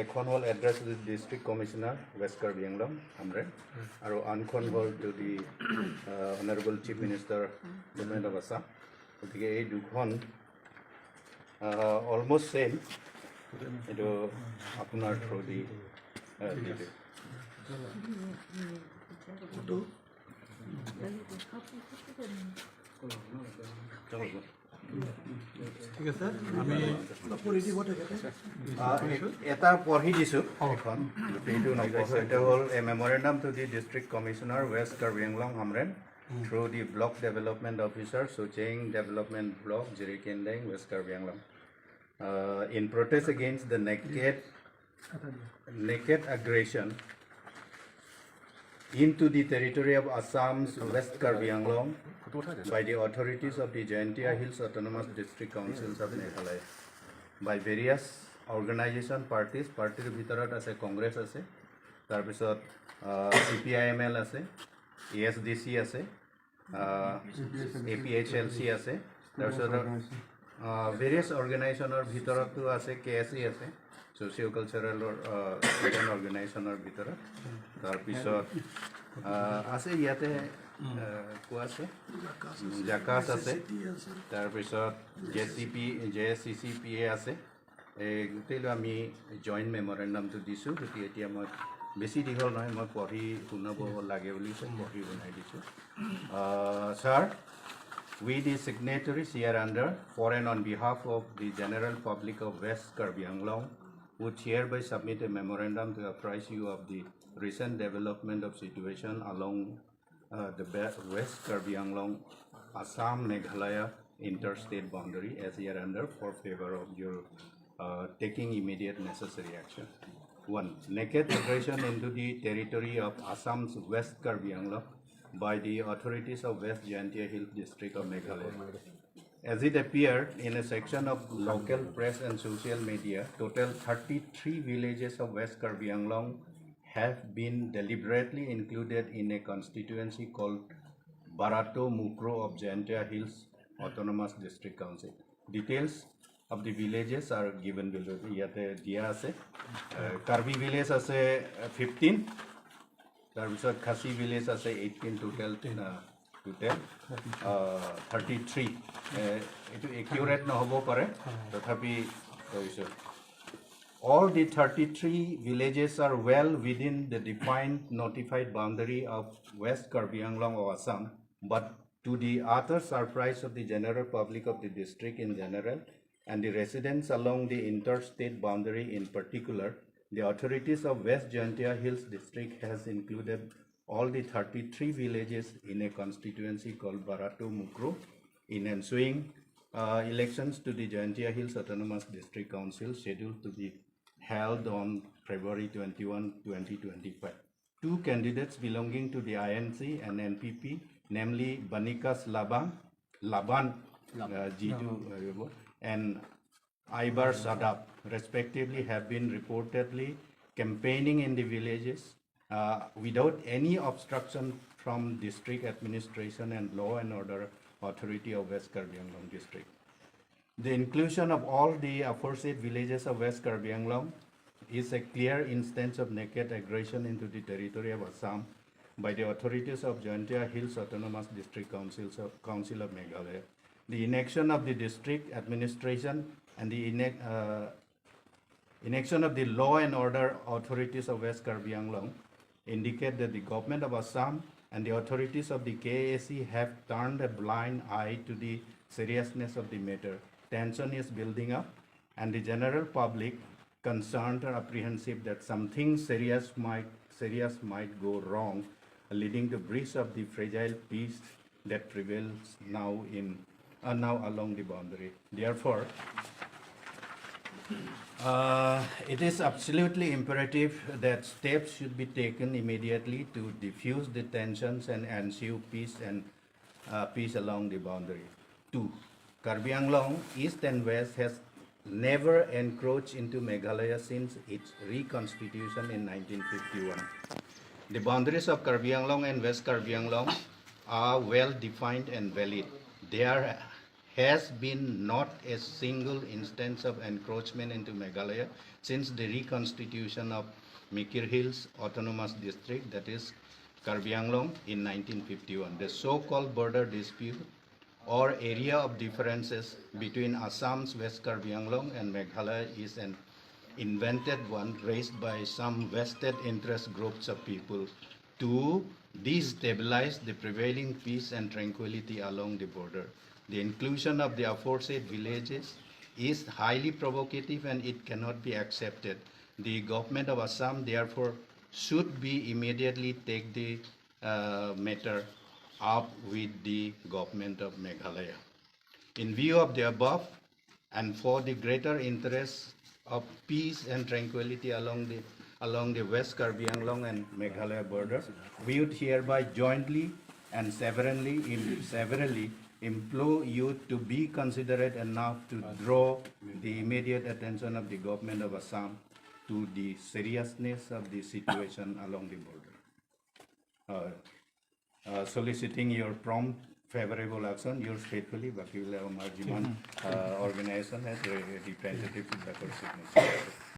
এখন হ'ল address to the district commissioner West Karbi Anglong Hamphang আৰু আনখন হ'ল to the honorable chief minister government of Assam গতিকে এই দুখন almost same এইটো আপোনাৰ through the ঠিক আছে আমি এটা পঢ়ি দিছোঁ এখন এইটো নপঢ়ো এটা হ'ল a memorandum to the district commissioner West Karbi Anglong Hamphang through the block development officer Socheng development block Jirikendeng West Karbi Anglong in protest against the naked aggression into the territory of Assam's West Karbi Anglong by the authorities of the Jaintia Hills Autonomous District Councils of Meghalaya by various organization parties ভিতৰত আছে কংগ্ৰেছ আছে তাৰপিছত CPIML আছে ASDC আছে APHLC আছে তাৰপিছত various organizationer ভিতৰতো আছে KSE আছে সোশিও কালচারাল অর্গানাইজেশনের ভিতৰত তাৰপিছত আছে ইয়াতে কোৱা আছে জাকাস আছে তাৰপিছত JCCPA আছে এই গোটেইটো আমি জইণ্ট মেমৰেণ্ডামটো দিছোঁ গতিকে এতিয়া মই বেছি দীঘল নহয় মই পঢ়ি শুনাব লাগে বুলি পঢ়ি বনাই দিছোঁ sir we the signatories here under for and on behalf of the general public of West Karbi Anglong would hereby submit a memorandum to apprise you of the recent development of situation along the West Karbi Anglong Assam Meghalaya interstate boundary as hereunder for favor of your taking immediate necessary action. 1. Naked aggression into the territory of Assam's West Karbi Anglong by the authorities of West Jaintia Hills district of Meghalaya. As it appeared in a section of local press and social media, total 33 villages of West Karbi Anglong have been deliberately included in a constituency called Barato Mukro of Jaintia Hills Autonomous District Council. Details of the villages are given below. Yate dia ase Karbi village ase 15, তাৰপিছত খাসি village ase 18 total 33 এটো একিউৰেট নহব পাৰে তথাপি কৈছো all the 33 villages are well within the defined notified boundary of West Karbi Anglong of Assam, but to the utter surprise of the general public of the district in general and the residents along the interstate boundary in particular, the authorities of West Jaintia Hills district has included all the 33 villages in a constituency called Barato Mukro in ensuing elections to the Jaintia Hills Autonomous District Council scheduled to be held on February 21, 2025. Two candidates belonging to the INC and NPP, namely Banikas Laban G2 and Ibar Sadap, respectively, have been reportedly campaigning in the villages without any obstruction from district administration and law and order authority of West Karbi Anglong district. The inclusion of all the aforesaid villages of West Karbi Anglong is a clear instance of naked aggression into the territory of Assam by the authorities of Jaintia Hills Autonomous District Council of Meghalaya. The inaction of the district administration and the inaction of the law and order authorities of West Karbi Anglong indicate that the government of Assam and the authorities of the KAC have turned a blind eye to the seriousness of the matter. Tension is building up, and the general public concerned are apprehensive that something serious might go wrong, leading to breach of the fragile peace that prevails now along the boundary. Therefore, it is absolutely imperative that steps should be taken immediately to diffuse the tensions and ensure peace along the boundary. 2. Karbi Anglong East and West has never encroached into Meghalaya since its reconstitution in 1951. The boundaries of Karbi Anglong and West Karbi Anglong are well defined and valid. They are has been not a single instance of encroachment into Meghalaya since the reconstitution of Mikir Hills Autonomous District, that is Karbi Anglong, in 1951. The so-called border dispute or area of differences between Assam's West Karbi Anglong and Meghalaya is an invented one raised by some vested interest groups of people to destabilize the prevailing peace and tranquility along the border. The inclusion of the aforesaid villages is highly provocative and it cannot be accepted. The government of Assam therefore should be immediately take the matter up with the government of Meghalaya. In view of the above, and for the greater interest of peace and tranquility along the West Karbi Anglong and Meghalaya border, we would hereby jointly and severally implore you to be considerate enough to draw the immediate attention of the government of Assam to the seriousness of the situation along the border. Soliciting your prompt favorable action, yours faithfully, Vakil Marjiman organization as representative of the signature.